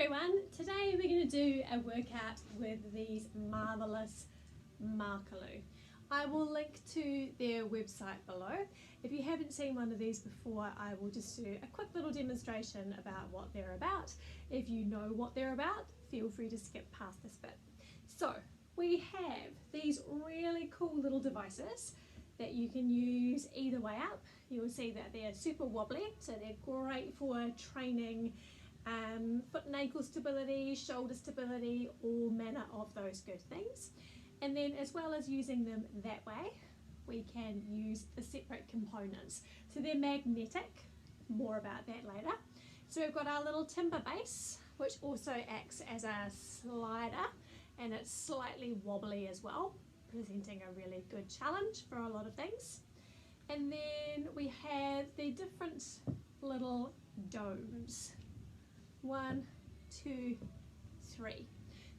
everyone, today we're going to do a workout with these Marvellous Makarlu. I will link to their website below. If you haven't seen one of these before, I will just do a quick little demonstration about what they're about. If you know what they're about, feel free to skip past this bit. So we have these really cool little devices that you can use either way up. You will see that they're super wobbly, so they're great for training foot and ankle stability, shoulder stability, all manner of those good things. And then as well as using them that way, we can use the separate components. So they're magnetic, more about that later. So we've got our little timber base, which also acts as a slider, and it's slightly wobbly as well, presenting a really good challenge for a lot of things. And then we have the different little domes. 1, 2, 3.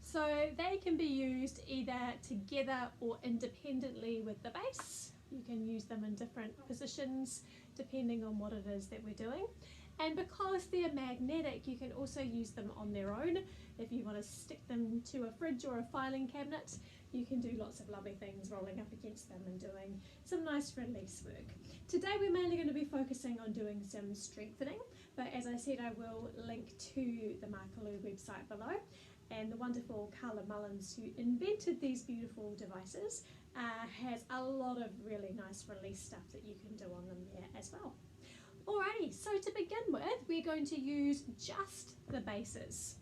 So they can be used either together or independently with the base. You can use them in different positions depending on what it is that we're doing. And because they're magnetic, you can also use them on their own. If you want to stick them to a fridge or a filing cabinet, you can do lots of lovely things rolling up against them and doing some nice release work. Today we're mainly going to be focusing on doing some strengthening, but as I said, I will link to the Makarlu website below, and the wonderful Carla Mullins, who invented these beautiful devices, has a lot of really nice release stuff that you can do on them there as well. Alrighty, so to begin with, we're going to use just the bases.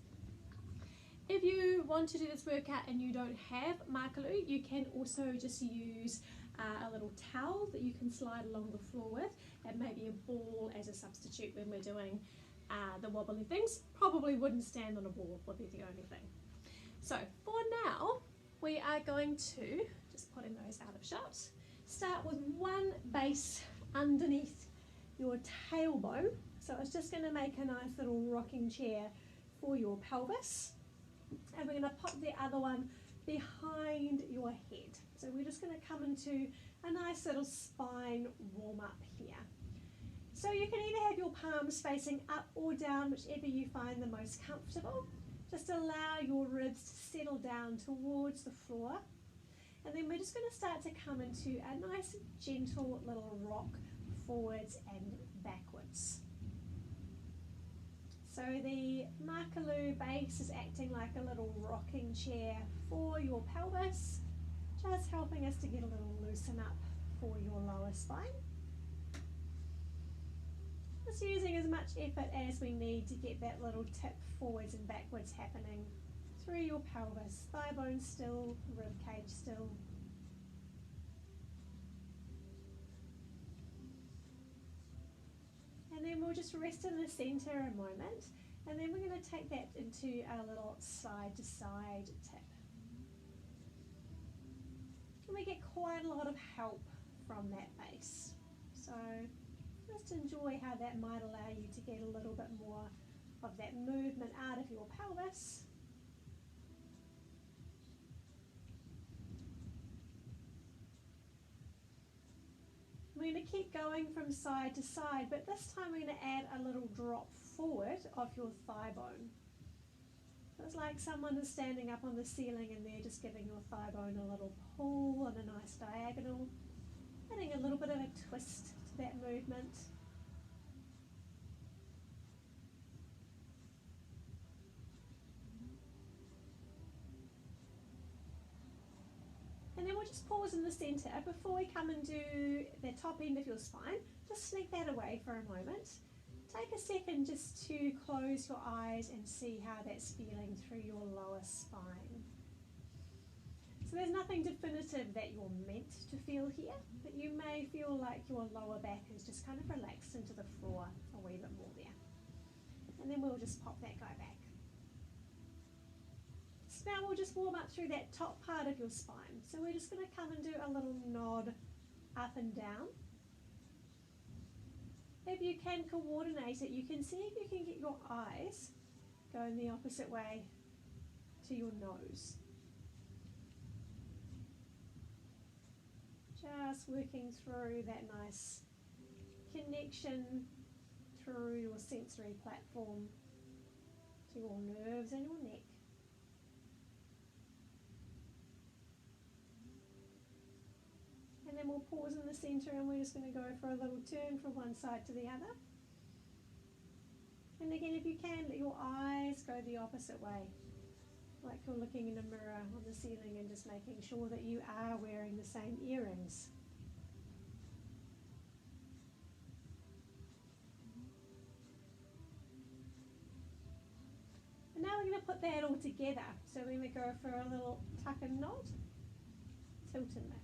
If you want to do this workout and you don't have Makarlu, you can also just use a little towel that you can slide along the floor with, and maybe a ball as a substitute when we're doing the wobbly things. Probably wouldn't stand on a ball, would be the only thing. So for now, we are going to, just putting those out of shot, start with one base underneath your tailbone. So it's just going to make a nice little rocking chair for your pelvis. And we're going to pop the other one behind your head. So we're just going to come into a nice little spine warm up here. So you can either have your palms facing up or down, whichever you find the most comfortable. Just allow your ribs to settle down towards the floor. And then we're just going to start to come into a nice gentle little rock forwards and backwards. So the Makarlu base is acting like a little rocking chair for your pelvis, just helping us to get a little loosen up for your lower spine. Just using as much effort as we need to get that little tip forwards and backwards happening through your pelvis, thigh bone still, rib cage still. And then we'll just rest in the center a moment, and then we're going to take that into our little side to side tip. And we get quite a lot of help from that base. So just enjoy how that might allow you to get a little bit more of that movement out of your pelvis. We're going to keep going from side to side, but this time we're going to add a little drop forward of your thigh bone. So it's like someone is standing up on the ceiling and they're just giving your thigh bone a little pull and a nice diagonal, adding a little bit of a twist to that movement. And then we'll just pause in the centre before we come and do the top end of your spine. Just sneak that away for a moment. Take a second just to close your eyes and see how that's feeling through your lower spine. So there's nothing definitive that you're meant to feel here, but you may feel like your lower back is just kind of relaxed into the floor a wee bit more there. And then we'll just pop that guy back. So now we'll just warm up through that top part of your spine. So we're just going to come and do a little nod up and down. If you can coordinate it, you can see if you can get your eyes going the opposite way to your nose. Just working through that nice connection through your sensory platform to your nerves and your neck. And then we'll pause in the centre and we're just going to go for a little turn from one side to the other. And again, if you can, let your eyes go the opposite way, like you're looking in a mirror on the ceiling and just making sure that you are wearing the same earrings. And now we're going to put that all together. So we're going to go for a little tuck and knot, tilt and lift.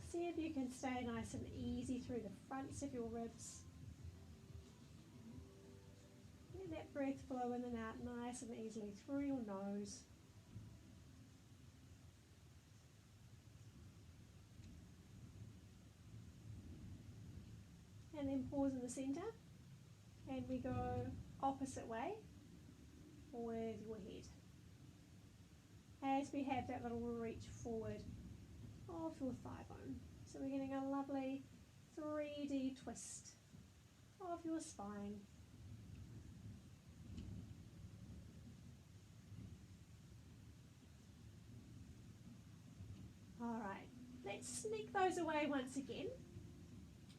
See if you can stay nice and easy through the fronts of your ribs. Let that breath flow in and out nice and easily through your nose. And then pause in the centre, and we go opposite way with your head. As we have that little reach forward of your thigh bone. So we're getting a lovely 3D twist of your spine. Alright, let's sneak those away once again.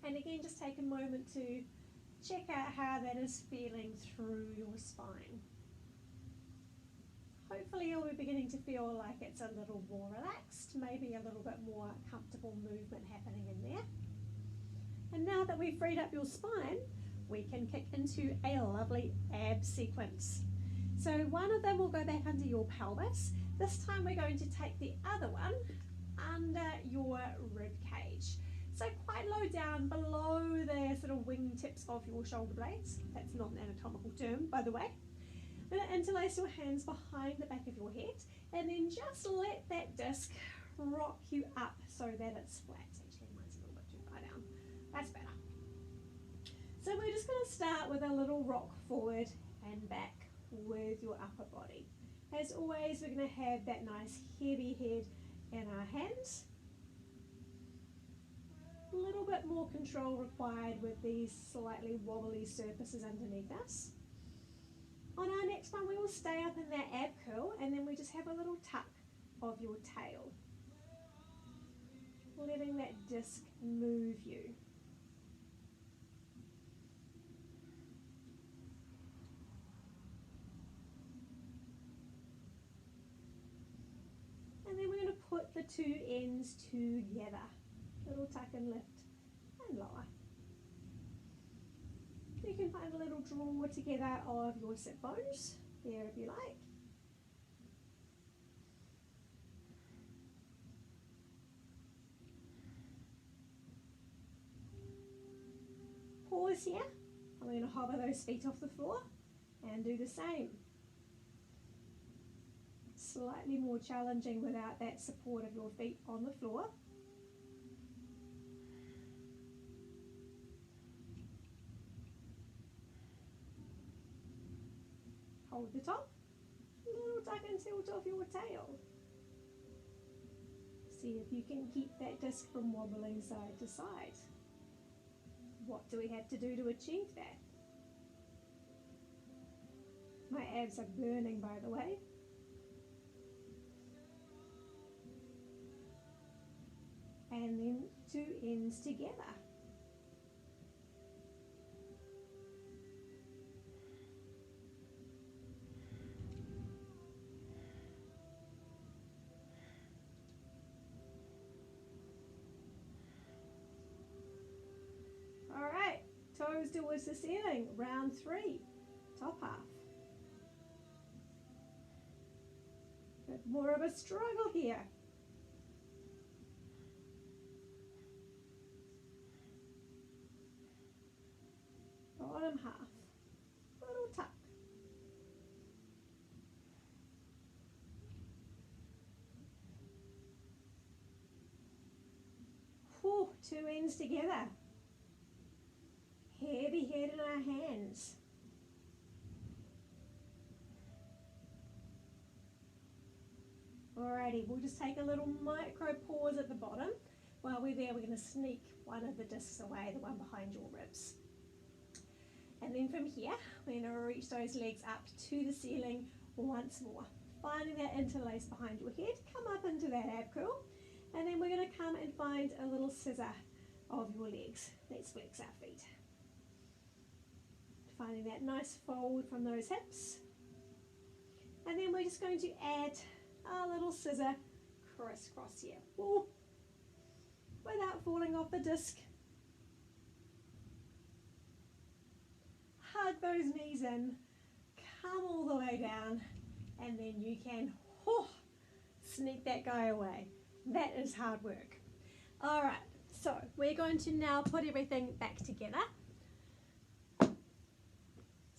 And again, just take a moment to check out how that is feeling through your spine. Hopefully you'll be beginning to feel like it's a little more relaxed, maybe a little bit more comfortable movement happening in there. And now that we've freed up your spine, we can kick into a lovely ab sequence. So one of them will go back under your pelvis. This time we're going to take the other one under your rib cage. So quite low down below the sort of wingtips of your shoulder blades. That's not an anatomical term, by the way. And interlace your hands behind the back of your head, and then just let that disc rock you up so that it's flat. Actually, mine's a little bit too far down. That's better. So we're just going to start with a little rock forward and back with your upper body. As always, we're going to have that nice heavy head in our hands. A little bit more control required with these slightly wobbly surfaces underneath us. On our next one, we will stay up in that ab curl, and then we just have a little tuck of your tail, letting that disc move you. And then we're going to put the two ends together, little tuck and lift and lower. You can find a little draw together of your sit bones there if you like. Pause here. I'm going to hover those feet off the floor and do the same. Slightly more challenging without that support of your feet on the floor. Hold the top, little tuck and tilt off your tail. See if you can keep that disc from wobbling side to side. What do we have to do to achieve that? My abs are burning, by the way. And then two ends together. Toes towards the ceiling, round 3, top half. Bit more of a struggle here. Bottom half, little tuck. Whew, two ends together. Heavy head in our hands. Alrighty, we'll just take a little micro pause at the bottom. While we're there, we're going to sneak one of the discs away, the one behind your ribs. And then from here, we're going to reach those legs up to the ceiling once more. Finding that interlace behind your head, come up into that ab curl, and then we're going to come and find a little scissor of your legs. Let's flex our feet. Finding that nice fold from those hips. And then we're just going to add a little scissor crisscross here. Ooh. Without falling off the disc. Hug those knees in, come all the way down, and then you can sneak that guy away. That is hard work. All right, so we're going to now put everything back together.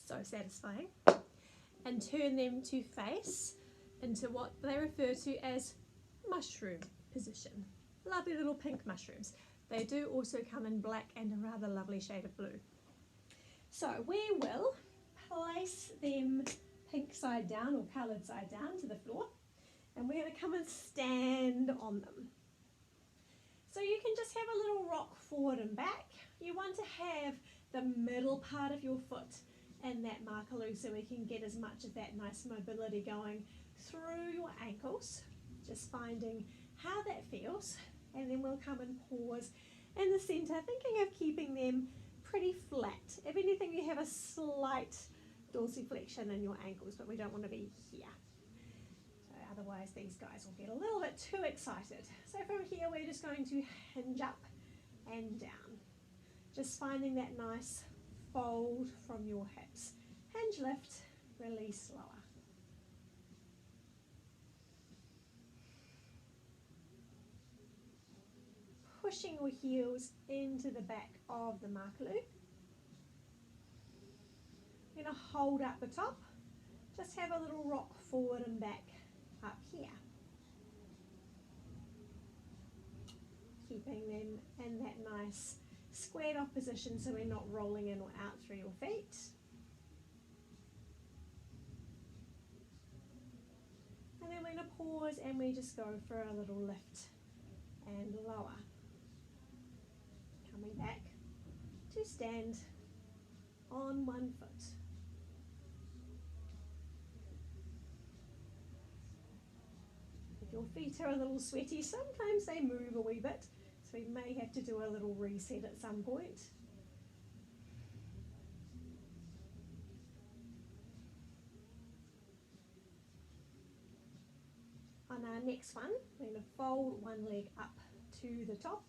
So satisfying. And turn them to face into what they refer to as mushroom position. Lovely little pink mushrooms. They do also come in black and a rather lovely shade of blue. So we will place them pink side down or coloured side down to the floor, and we're going to come and stand on them. So you can just have a little rock forward and back. You want to have the middle part of your foot in that Makarlu so we can get as much of that nice mobility going through your ankles, just finding how that feels, and then we'll come and pause in the centre, thinking of keeping them pretty flat. If anything, you have a slight dorsiflexion in your ankles, but we don't want to be here. So otherwise these guys will get a little bit too excited. So from here we're just going to hinge up and down. Just finding that nice fold from your hips. Hinge, lift, release, lower. Pushing your heels into the back of the Makarlu. You're going to hold up the top. Just have a little rock forward and back up here. Keeping them in that nice squared off position so we're not rolling in or out through your feet. And then we're going to pause and we just go for a little lift and lower. Coming back to stand on one foot. If your feet are a little sweaty, sometimes they move a wee bit, so we may have to do a little reset at some point. On our next one, we're going to fold one leg up to the top.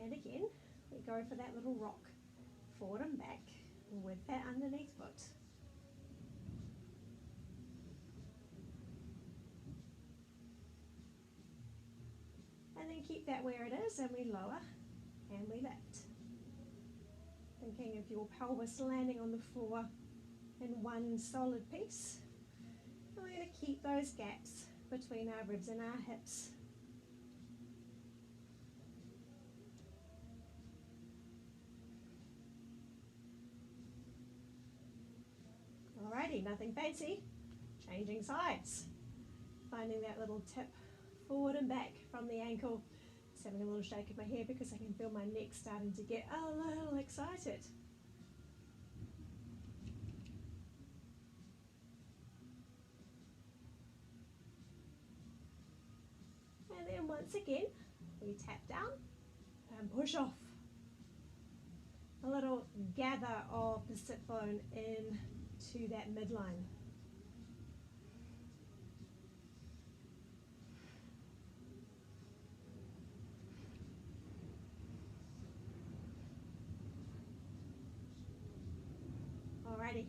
And again, we go for that little rock, forward and back, with that underneath foot. And then keep that where it is, and we lower, and we lift. Thinking of your pelvis landing on the floor in one solid piece. And we're going to keep those gaps between our ribs and our hips. Alrighty, nothing fancy. Changing sides. Finding that little tip forward and back from the ankle. Just having a little shake of my hair because I can feel my neck starting to get a little excited. And then once again, we tap down and push off. A little gather of the sit bone in to that midline. Alrighty,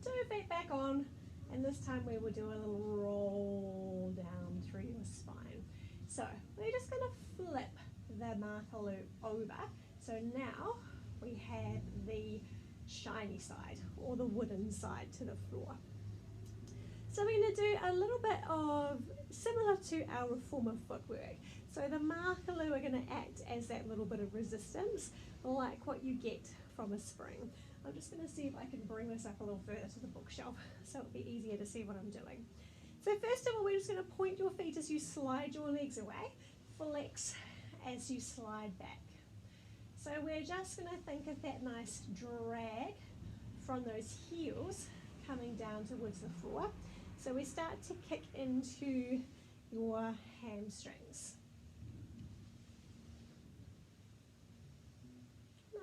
2 feet back on, and this time we will do a little roll down through your spine. So we're just going to flip the Makarlu over. So now we have the shiny side or the wooden side to the floor. So we're going to do a little bit of similar to our reformer footwork. So the Makarlu are going to act as that little bit of resistance, like what you get from a spring. I'm just going to see if I can bring this up a little further to the bookshelf so it'll be easier to see what I'm doing. So first of all, we're just going to point your feet as you slide your legs away, flex as you slide back. So we're just going to think of that nice drag from those heels coming down towards the floor. So we start to kick into your hamstrings.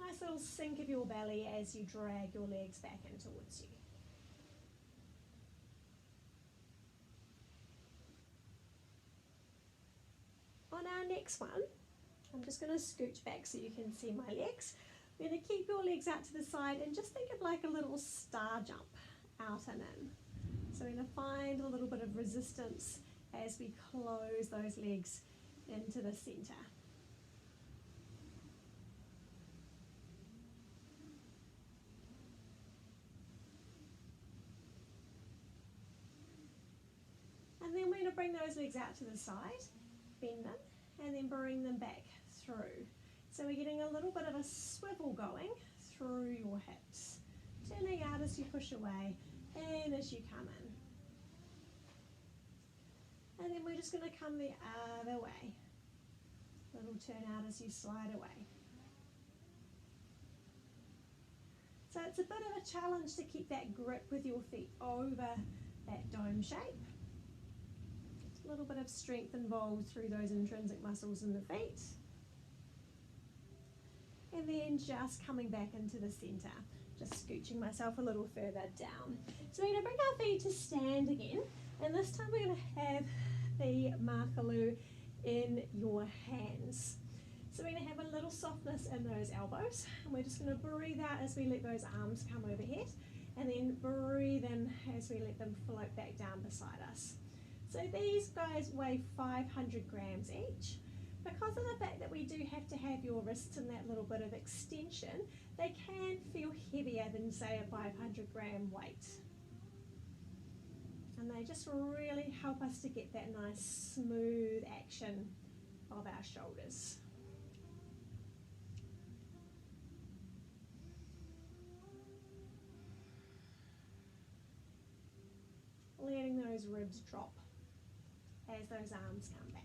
Nice little sink of your belly as you drag your legs back in towards you. On our next one, I'm just going to scooch back so you can see my legs. We're going to keep your legs out to the side and just think of like a little star jump out and in. So we're going to find a little bit of resistance as we close those legs into the center. And then we're going to bring those legs out to the side, bend them, and then bring them back through. So we're getting a little bit of a swivel going through your hips, turning out as you push away and as you come in. And then we're just going to come the other way. Little turn out as you slide away. So it's a bit of a challenge to keep that grip with your feet over that dome shape. A little bit of strength involved through those intrinsic muscles in the feet. And then just coming back into the center, just scooching myself a little further down. So we're going to bring our feet to stand again, and this time we're going to have the Makarlu in your hands. So we're going to have a little softness in those elbows, and we're just going to breathe out as we let those arms come overhead, and then breathe in as we let them float back down beside us. So these guys weigh 500 grams each. Because of the fact that we do have to have your wrists in that little bit of extension, they can feel heavier than, say, a 500 gram weight. And they just really help us to get that nice smooth action of our shoulders. Letting those ribs drop as those arms come back.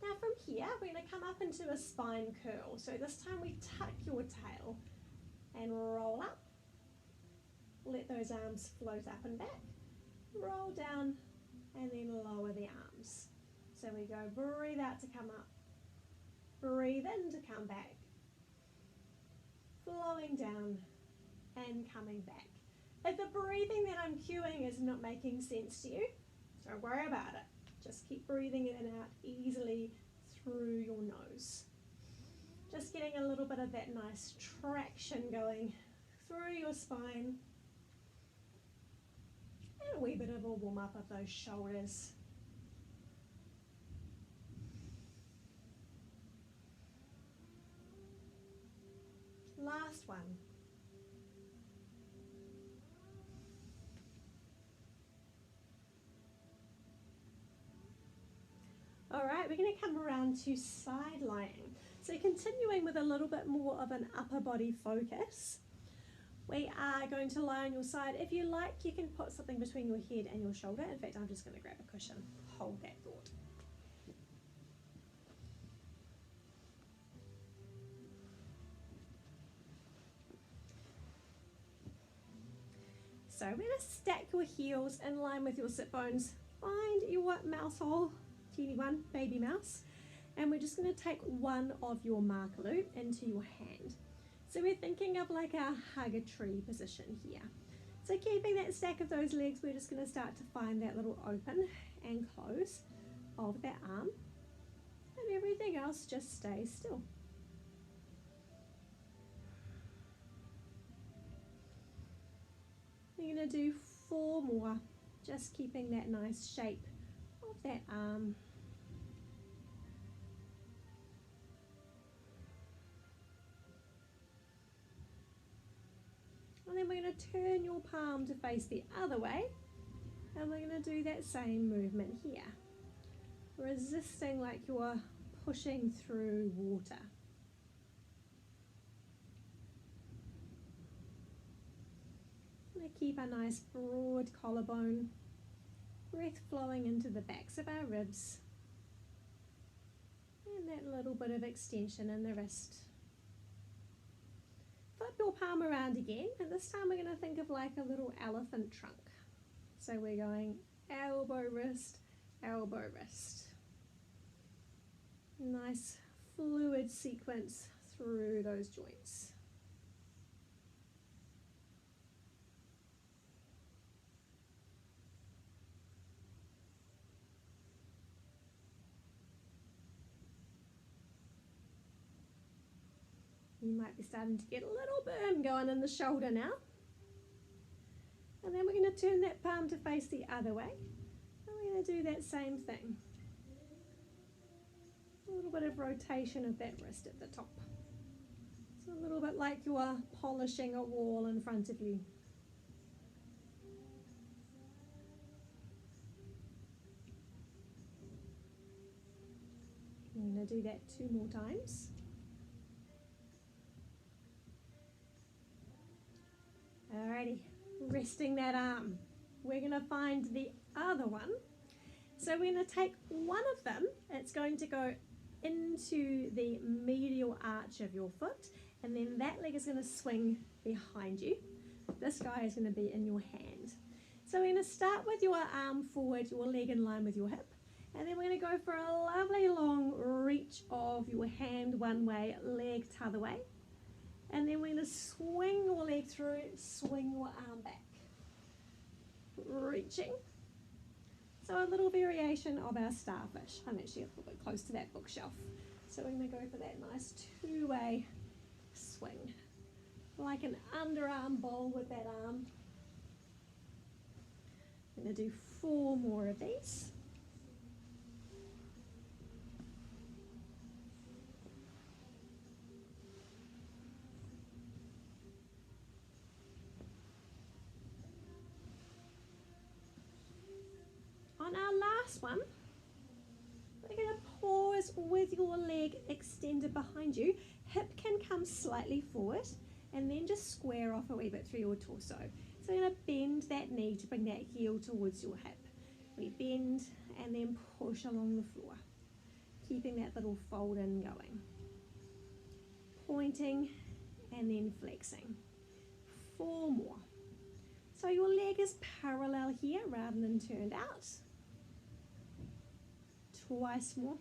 Now from here, we're going to come up into a spine curl. So this time we tuck your tail and roll up. Let those arms float up and back. Roll down and then lower the arms. So we go breathe out to come up. Breathe in to come back. Flowing down and coming back. If the breathing that I'm cueing is not making sense to you, don't worry about it. Just keep breathing in and out easily through your nose. Just getting a little bit of that nice traction going through your spine. And a wee bit of a warm up of those shoulders. Last one. All right, we're going to come around to side lying. So continuing with a little bit more of an upper body focus, we are going to lie on your side. If you like, you can put something between your head and your shoulder. In fact, I'm just going to grab a cushion. Hold that thought. So we're going to stack your heels in line with your sit bones. Find your mouse hole. Teeny one, baby mouse, and we're just going to take one of your Makarlu into your hand. So we're thinking of like a hug a tree position here. So keeping that stack of those legs, we're just going to start to find that little open and close of that arm, and everything else just stays still. We're going to do 4 more, just keeping that nice shape of that arm. And then we're going to turn your palm to face the other way, and we're going to do that same movement here, resisting like you're pushing through water. We're going to keep a nice broad collarbone, breath flowing into the backs of our ribs. that little bit of extension in the wrist. Flip your palm around again, and this time we're going to think of like a little elephant trunk. So we're going elbow, wrist, elbow, wrist. Nice fluid sequence through those joints. You might be starting to get a little burn going in the shoulder now. And then we're going to turn that palm to face the other way. And we're going to do that same thing. A little bit of rotation of that wrist at the top. It's a little bit like you are polishing a wall in front of you. I'm going to do that 2 more times. Alrighty, resting that arm. We're going to find the other one. So we're going to take one of them. It's going to go into the medial arch of your foot, and then that leg is going to swing behind you. This guy is going to be in your hand. So we're going to start with your arm forward, your leg in line with your hip, and then we're going to go for a lovely long reach of your hand one way, leg t'other way. And then we're going to swing your leg through, swing your arm back. Reaching. So a little variation of our starfish. I'm actually a little bit close to that bookshelf. So we're going to go for that nice 2-way swing. Like an underarm bowl with that arm. I'm going to do 4 more of these. On our last one, we're going to pause with your leg extended behind you. Hip can come slightly forward and then just square off a wee bit through your torso. So we're going to bend that knee to bring that heel towards your hip. We bend and then push along the floor, keeping that little fold in going. Pointing and then flexing. 4 more. So your leg is parallel here rather than turned out. Twice more.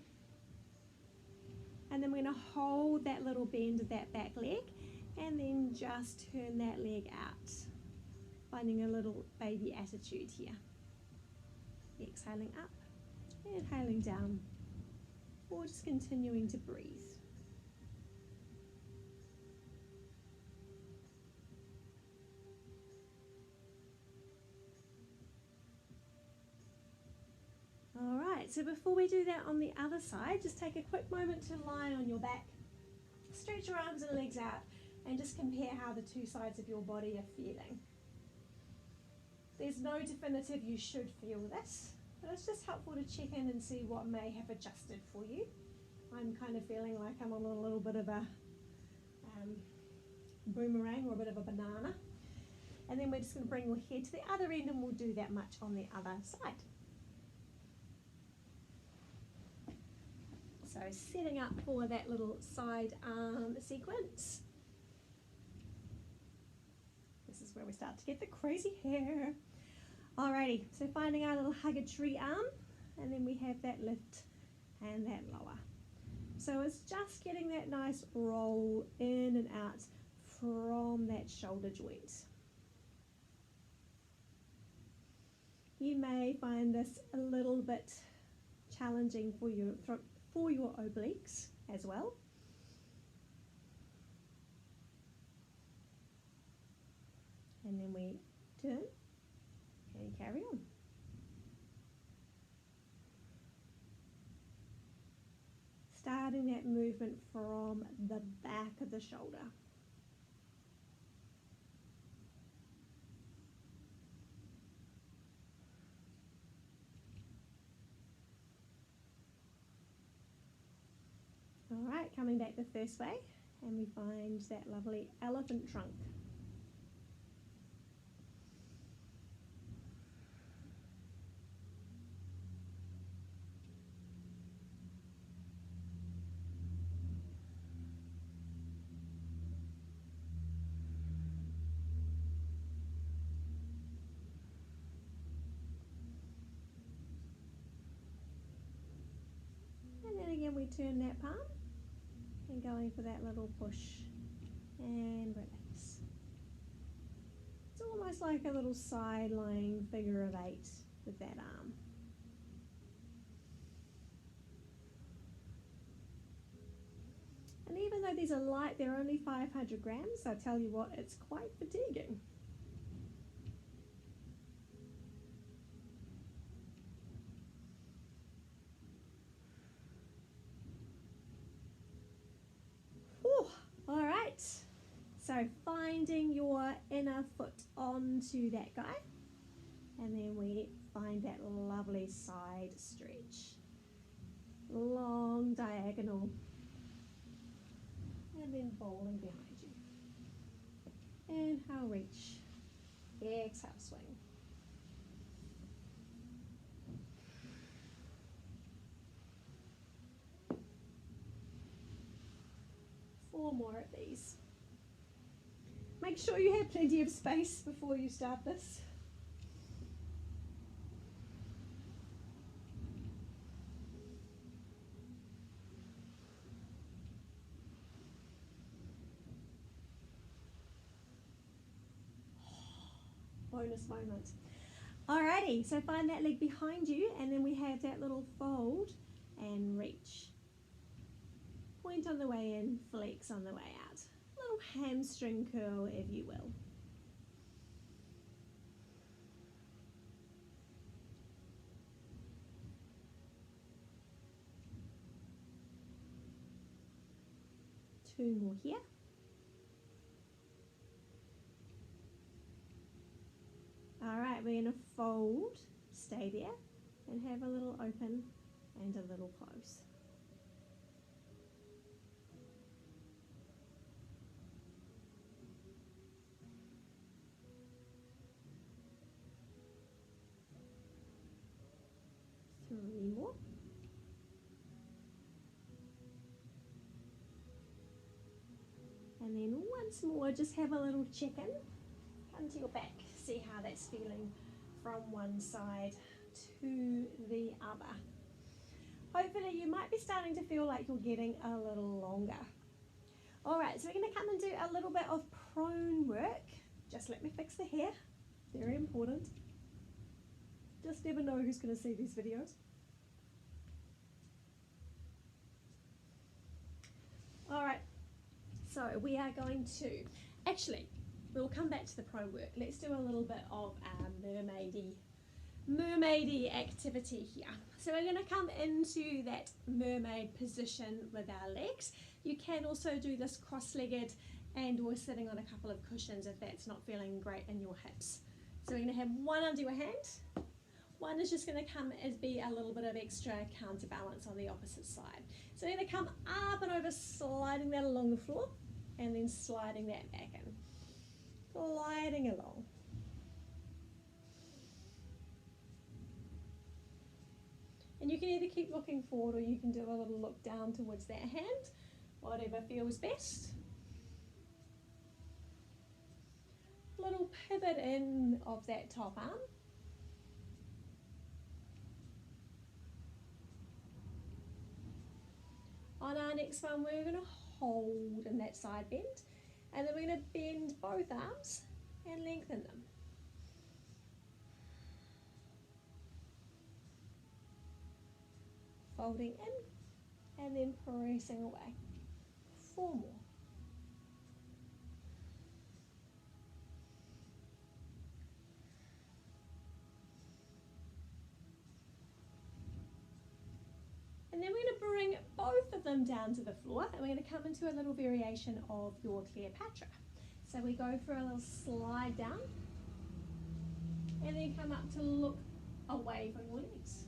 And then we're going to hold that little bend of that back leg and then just turn that leg out. Finding a little baby attitude here. Exhaling up, inhaling down, or just continuing to breathe. Alright, so before we do that on the other side, just take a quick moment to lie on your back, stretch your arms and legs out, and just compare how the 2 sides of your body are feeling. There's no definitive you should feel this, but it's just helpful to check in and see what may have adjusted for you. I'm kind of feeling like I'm on a little bit of a boomerang or a bit of a banana. And then we're just going to bring your head to the other end and we'll do that much on the other side. So setting up for that little side arm sequence. This is where we start to get the crazy hair. Alrighty, so finding our little hug a tree arm, and then we have that lift and that lower. So it's just getting that nice roll in and out from that shoulder joint. You may find this a little bit challenging for your throat, for your obliques as well. And then we turn and carry on. Starting that movement from the back of the shoulder. Alright, coming back the first way, and we find that lovely elephant trunk. turn that palm and going for that little push and relax. It's almost like a little side lying figure of 8 with that arm. And even though these are light, they're only 500 grams, I tell you what, it's quite fatiguing. Whew. All right, so finding your inner foot onto that guy, and then we find that lovely side stretch, long diagonal, and then bowling behind you. Inhale, reach. Exhale, swing. Four more of these. Make sure you have plenty of space before you start this. Bonus moment. Alrighty, so find that leg behind you, and then we have that little fold and reach. Point on the way in, flex on the way out. Little hamstring curl, if you will. Two more here. Alright, we're going to fold, stay there, and have a little open and a little close. Three more. And then once more, just have a little check-in. Come to your back, see how that's feeling from one side to the other. Hopefully you might be starting to feel like you're getting a little longer. Alright, so we're going to come and do a little bit of prone work. Just let me fix the hair, very important. Just never know who's going to see these videos. Alright, so we are going to, actually, we'll come back to the prone work. Let's do a little bit of mermaidy activity here. So we're going to come into that mermaid position with our legs. You can also do this cross-legged and or sitting on a couple of cushions if that's not feeling great in your hips. So we're going to have one under your hand. One is just going to come as be a little bit of extra counterbalance on the opposite side. So we're going to come up and over, sliding that along the floor, and then sliding that back in. Gliding along. And you can either keep looking forward or you can do a little look down towards that hand, whatever feels best. Little pivot in of that top arm. On our next one, we're going to hold in that side bend, and then we're going to bend both arms and lengthen them. Folding in and then pressing away. Four more. And then we're going to bring both of them down to the floor, and we're going to come into a little variation of your Cleopatra. So we go for a little slide down, and then come up to look away from your legs.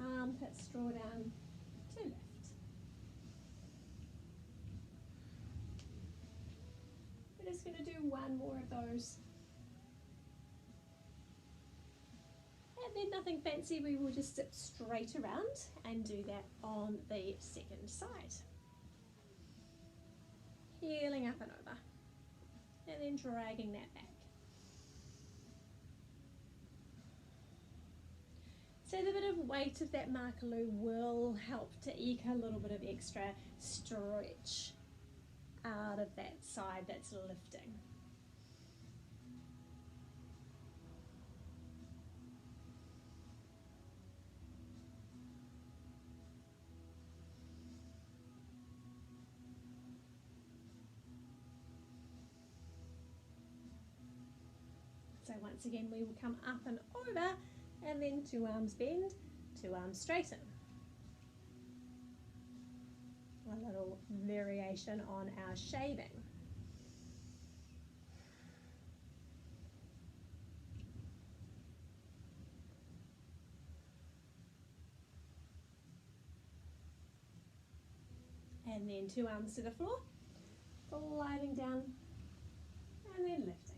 Armpits draw down to lift. We're just going to do one more of those. And then nothing fancy, we will just sit straight around and do that on the second side. Heeling up and over, and then dragging that back. So the bit of weight of that Makarlu will help to eke a little bit of extra stretch out of that side that's lifting. So once again we will come up and over, and then 2 arms bend, 2 arms straighten. A little variation on our shaving. And then 2 arms to the floor, gliding down, and then lifting.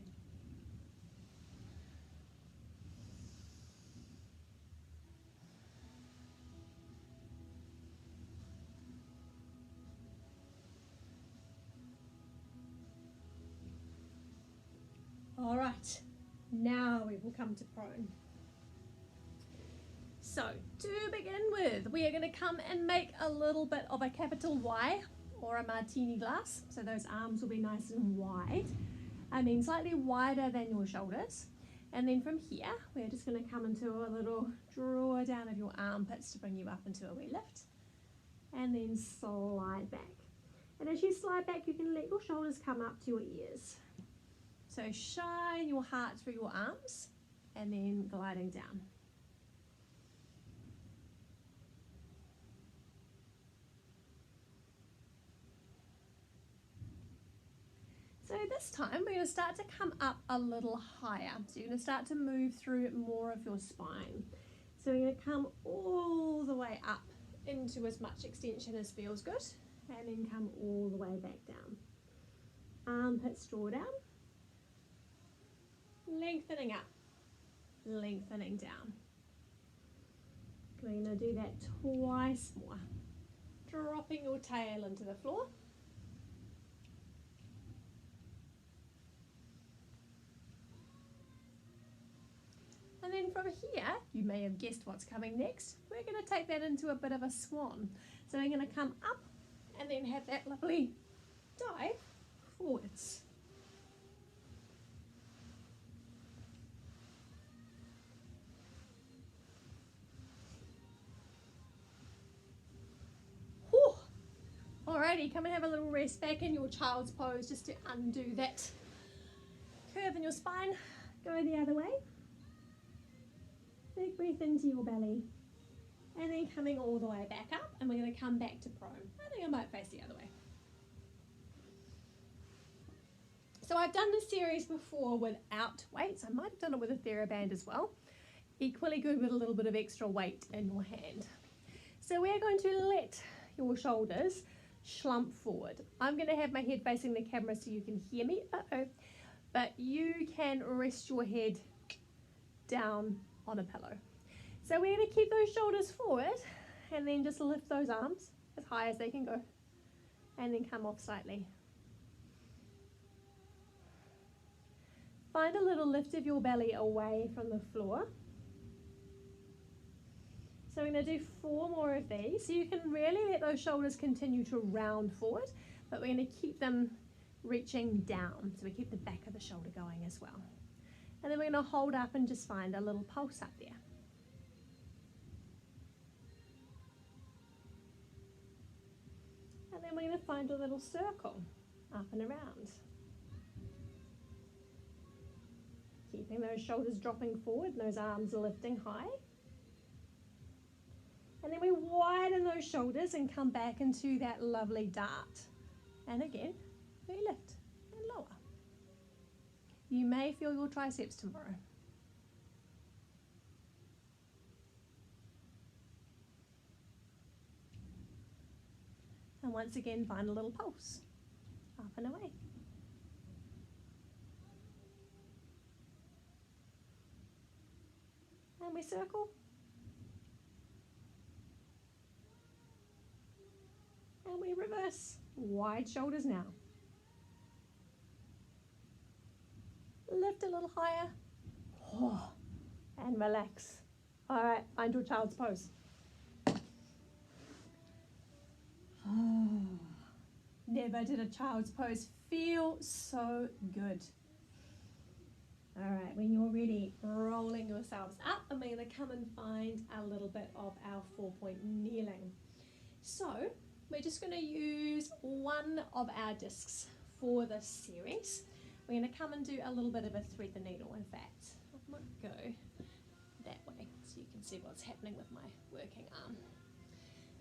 All right, now we will come to prone. So to begin with, we are going to come and make a little bit of a capital Y or a martini glass. So those arms will be nice and wide. I mean slightly wider than your shoulders. And then from here, we're just going to come into a little draw down of your armpits to bring you up into a wee lift. And then slide back. And as you slide back, you can let your shoulders come up to your ears. So shine your heart through your arms and then gliding down. So this time we're going to start to come up a little higher. So you're going to start to move through more of your spine. So we're going to come all the way up into as much extension as feels good, and then come all the way back down. Armpits draw down, lengthening up, lengthening down. We're going to do that twice more. Dropping your tail into the floor. And then from here, you may have guessed what's coming next. We're going to take that into a bit of a swan. So we're going to come up and then have that lovely dive forwards. Whew. Alrighty, come and have a little rest back in your child's pose just to undo that curve in your spine. Go the other way. Big breath into your belly, and then coming all the way back up, and we're going to come back to prone. I think I might face the other way. So I've done this series before without weights. I might have done it with a TheraBand as well. Equally good with a little bit of extra weight in your hand. So we're going to let your shoulders slump forward. I'm going to have my head facing the camera so you can hear me. But you can rest your head down on a pillow. So we're going to keep those shoulders forward and then just lift those arms as high as they can go and then come off slightly. Find a little lift of your belly away from the floor. So we're going to do 4 more of these. So you can really let those shoulders continue to round forward, but we're going to keep them reaching down. So we keep the back of the shoulder going as well. And then we're going to hold up and just find a little pulse up there. And then we're going to find a little circle up and around. Keeping those shoulders dropping forward and those arms lifting high. And then we widen those shoulders and come back into that lovely dart. And again, we lift and lower. You may feel your triceps tomorrow. And once again, find a little pulse. Up and away. And we circle. And we reverse. Wide shoulders now. Lift a little higher, and relax. All right, find your child's pose. Never did a child's pose feel so good. All right, when you're ready, rolling yourselves up, and we're going to come and find a little bit of our 4-point kneeling. So we're just going to use one of our discs for this series. We're going to come and do a little bit of a thread the needle. In fact, I might go that way so you can see what's happening with my working arm.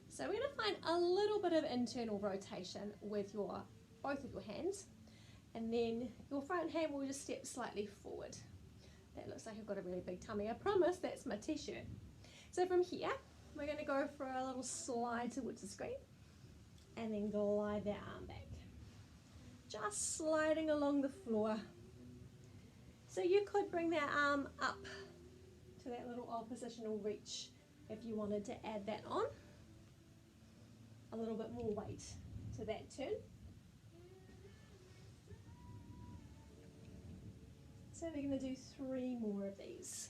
So we're going to find a little bit of internal rotation with both of your hands, and then your front hand will just step slightly forward. That looks like I've got a really big tummy. I promise that's my t-shirt. So from here, we're going to go for a little slide towards the screen, and then glide that arm back. Just sliding along the floor. So you could bring that arm up to that little oppositional reach if you wanted to add that on. A little bit more weight to that turn. So we're going to do 3 more of these.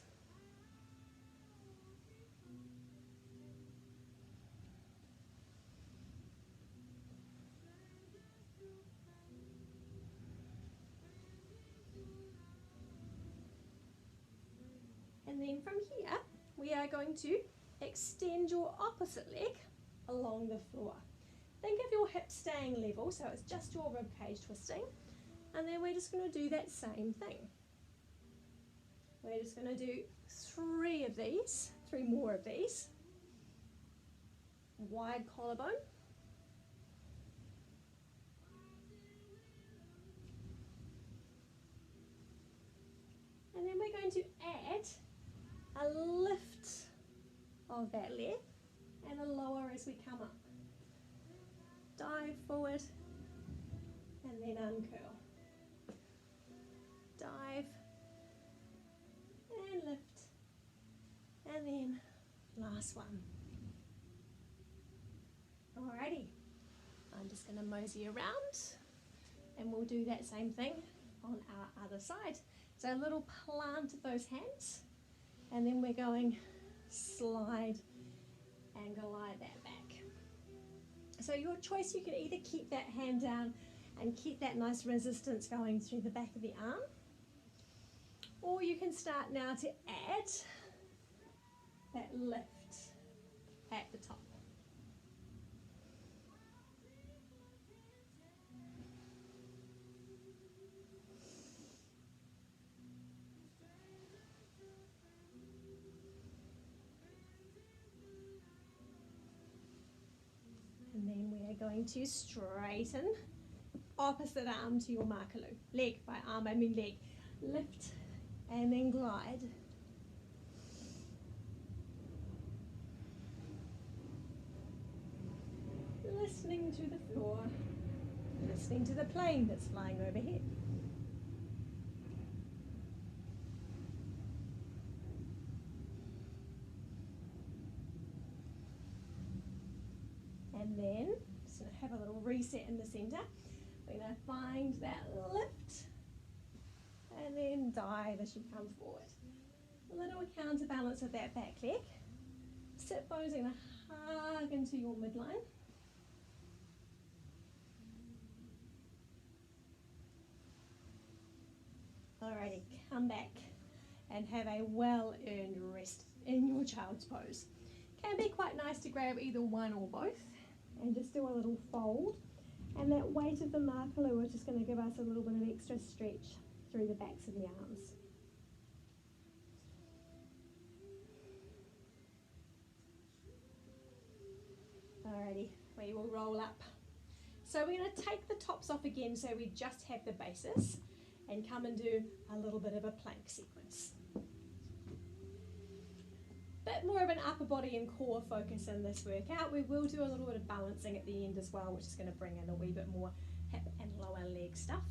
And then from here, we are going to extend your opposite leg along the floor. Think of your hips staying level, so it's just your rib cage twisting. And then we're just going to do that same thing. We're just going to do 3 of these, 3 more of these. Wide collarbone. And then we're going to add a lift of that leg and a lower as we come up. Dive forward and then uncurl. Dive and lift, and then last one. Alrighty, I'm just going to mosey around, and we'll do that same thing on our other side. So a little plant of those hands, and then we're going slide and glide that back. So your choice, you can either keep that hand down and keep that nice resistance going through the back of the arm, or you can start now to add that lift at the top. And then we are going to straighten opposite arm to your Makarlu. Leg, by arm I mean leg. Lift and then glide. Listening to the floor, listening to the plane that's flying overhead. And then, just going to have a little reset in the centre. We're going to find that lift and then dive as you come forward. A little counterbalance of that back leg. Sit bones are going to hug into your midline. Alrighty, come back and have a well-earned rest in your child's pose. Can be quite nice to grab either one or both and just do a little fold. And that weight of the Makarlu is just going to give us a little bit of extra stretch through the backs of the arms. Alrighty, we will roll up. So we're going to take the tops off again so we just have the basis, and come and do a little bit of a plank sequence. Bit more of an upper body and core focus in this workout. We will do a little bit of balancing at the end as well, which is going to bring in a wee bit more hip and lower leg stuff.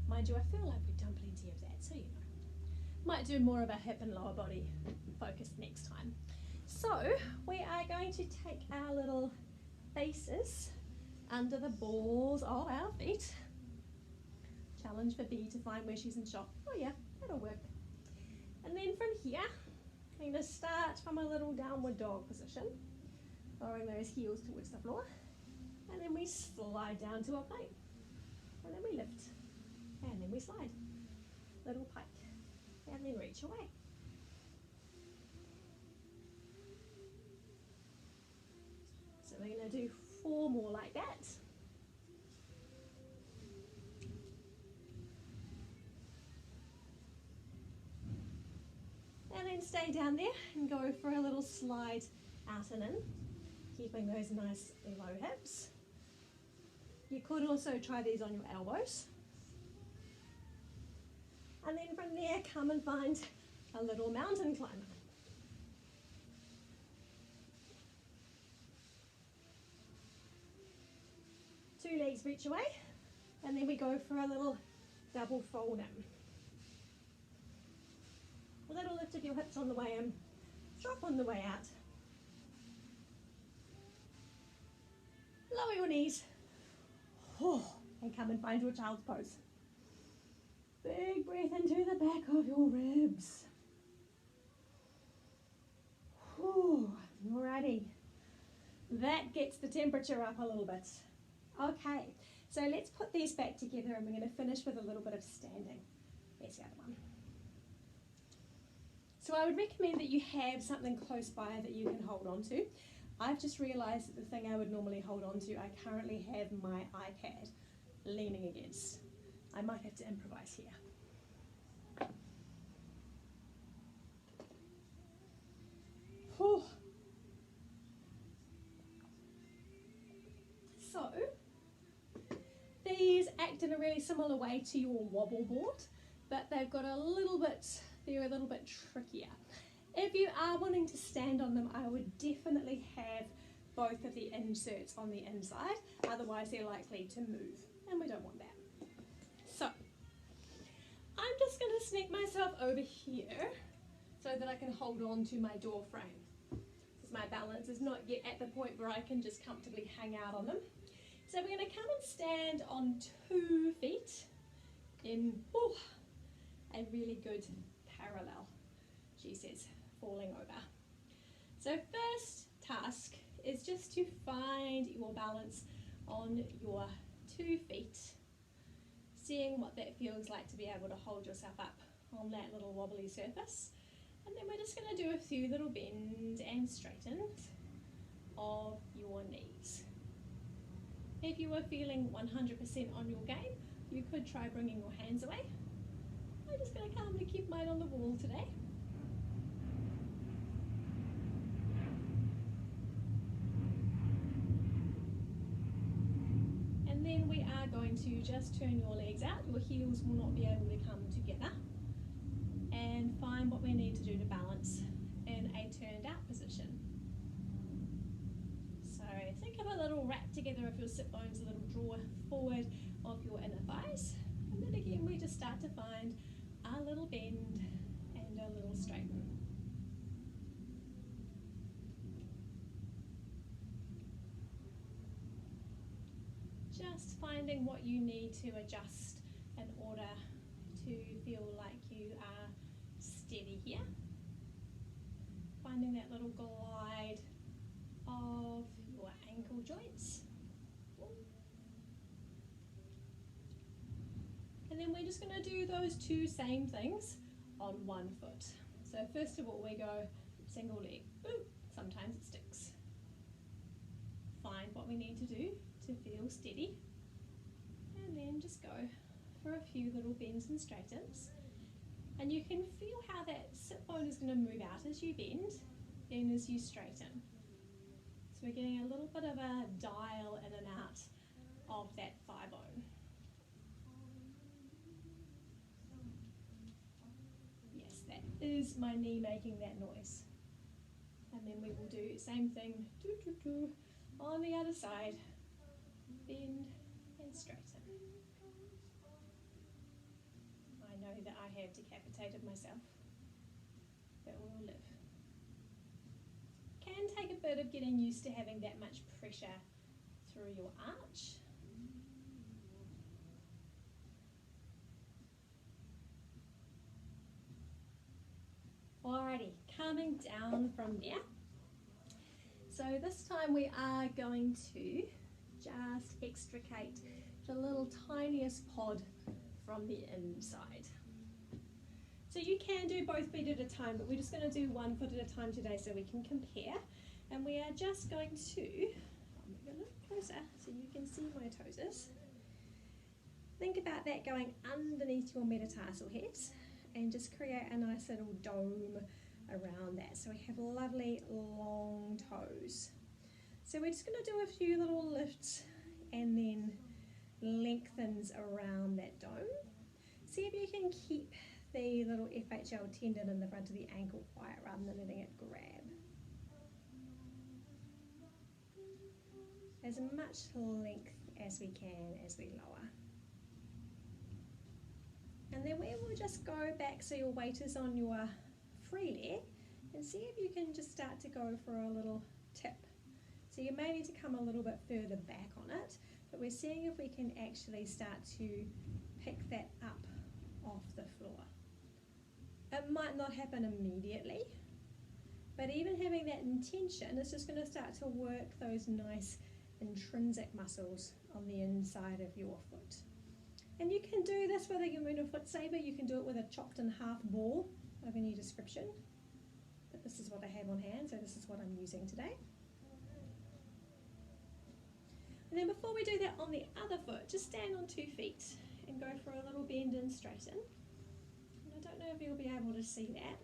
Mind you, I feel like we've done plenty of that, so you know. Might do more of a hip and lower body focus next time. So we are going to take our little bases under the balls of our feet. Challenge for B to find where she's in shot. Oh yeah, that'll work. And then from here, I'm going to start from a little downward dog position, lowering those heels towards the floor, and then we slide down to a plank, and then we lift, and then we slide, little pike, and then reach away. So we're going to do 4 more like that. And then stay down there and go for a little slide out and in, keeping those nice low hips. You could also try these on your elbows. And then from there, come and find a little mountain climber. Two legs reach away, and then we go for a little double fold in. A little lift of your hips on the way in, drop on the way out. Lower your knees, and come and find your child's pose. Big breath into the back of your ribs. Alrighty, that gets the temperature up a little bit. Okay, so let's put these back together and we're going to finish with a little bit of standing. There's the other one. So I would recommend that you have something close by that you can hold on to. I've just realised that the thing I would normally hold on to, I currently have my iPad leaning against. I might have to improvise here. Whew. So, these act in a really similar way to your wobble board, but they're a little bit trickier. If you are wanting to stand on them, I would definitely have both of the inserts on the inside, otherwise they're likely to move, and we don't want that. So, I'm just going to sneak myself over here so that I can hold on to my door frame, because my balance is not yet at the point where I can just comfortably hang out on them. So we're going to come and stand on 2 feet in a really good parallel, she says, falling over. So first task is just to find your balance on your 2 feet, seeing what that feels like to be able to hold yourself up on that little wobbly surface. And then we're just going to do a few little bends and straightens of your knees. If you are feeling 100% on your game, you could try bringing your hands away. I'm just going to calmly keep mine on the wall today. And then we are going to just turn your legs out. Your heels will not be able to come together. And find what we need to do to balance in a turned out position. So think of a little wrap together of your sit bones, a little draw forward of your inner thighs. And then again we just start to find a little bend and a little straighten. Just finding what you need to adjust in order to feel like you are steady here. Finding that little glide of your ankle joints. And then we're just going to do those 2 same things on 1 foot. So first of all we go single leg. Ooh, sometimes it sticks. Find what we need to do to feel steady. And then just go for a few little bends and straightens. And you can feel how that sit bone is going to move out as you bend, then as you straighten. So we're getting a little bit of a dial in and out of that thigh bone. Yes, that is my knee making that noise. And then we will do same thing on the other side. Bend and straighten. I know that I have decapitated myself, but we'll live. Can take a bit of getting used to having that much pressure through your arch. Alright. Alrighty, coming down from there. So this time we are going to just extricate the little tiniest pod from the inside. So you can do both feet at a time, but we're just going to do one foot at a time today so we can compare. And we are just going to, I'll move a little closer so you can see my toes. Think about that going underneath your metatarsal heads and just create a nice little dome around that. So we have lovely long toes. So we're just going to do a few little lifts and then lengthens around that dome. See if you can keep the little FHL tendon in the front of the ankle quiet rather than letting it grab. As much length as we can as we lower. And then we will just go back so your weight is on your free leg and see if you can just start to go for a little tip. So you may need to come a little bit further back on it, but we're seeing if we can actually start to pick that up off the floor. It might not happen immediately, but even having that intention is just going to start to work those nice intrinsic muscles on the inside of your foot. And you can do this with a Yamuna foot saver. You can do it with a chopped in half ball of any description. But this is what I have on hand, so this is what I'm using today. And then before we do that on the other foot, just stand on 2 feet and go for a little bend and straighten. And I don't know if you'll be able to see that,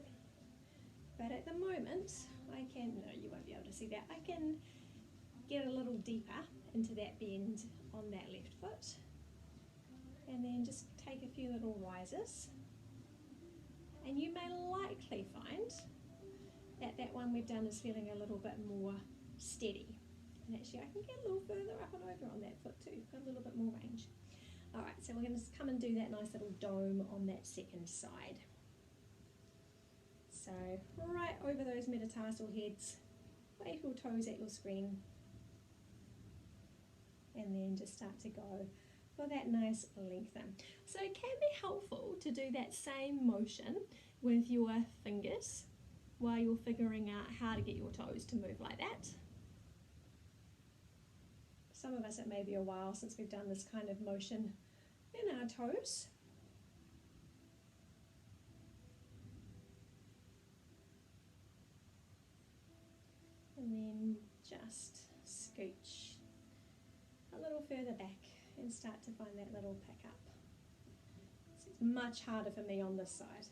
but at the moment I can, no you won't be able to see that, I can get a little deeper into that bend on that left foot. And then just take a few little rises. And you may likely find that that one we've done is feeling a little bit more steady. And actually I can get a little further up and over on that foot too, got a little bit more range. Alright, so we're going to come and do that nice little dome on that second side. So right over those metatarsal heads, wave your toes at your screen. And then just start to go for that nice lengthen. So it can be helpful to do that same motion with your fingers while you're figuring out how to get your toes to move like that. Some of us, it may be a while since we've done this kind of motion in our toes. And then just scooch a little further back and start to find that little pick up. So it's much harder for me on this side.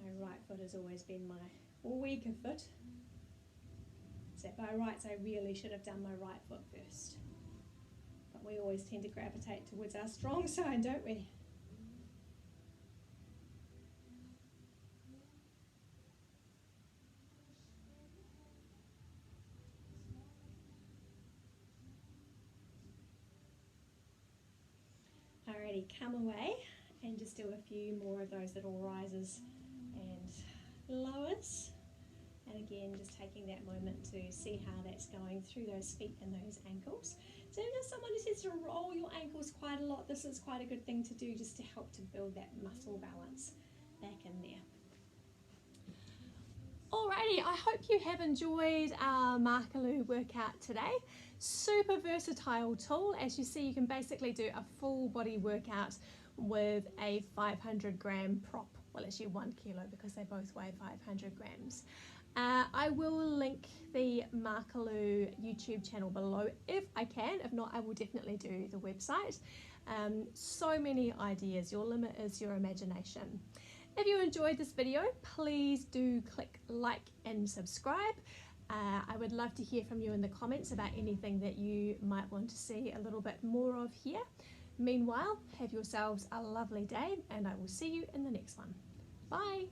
My right foot has always been my weaker foot. So by rights I really should have done my right foot first. But we always tend to gravitate towards our strong side, don't we? Alrighty, come away and just do a few more of those little rises and lowers. And again, just taking that moment to see how that's going through those feet and those ankles. So if there's someone who says to roll your ankles quite a lot, this is quite a good thing to do just to help to build that muscle balance back in there. Alrighty, I hope you have enjoyed our Makarlu workout today. Super versatile tool. As you see, you can basically do a full body workout with a 500 gram prop. Well, actually 1 kilo because they both weigh 500 grams. I will link the Makarlu YouTube channel below if I can. If not, I will definitely do the website. So many ideas. Your limit is your imagination. If you enjoyed this video, please do click like and subscribe. I would love to hear from you in the comments about anything that you might want to see a little bit more of here. Meanwhile, have yourselves a lovely day and I will see you in the next one. Bye!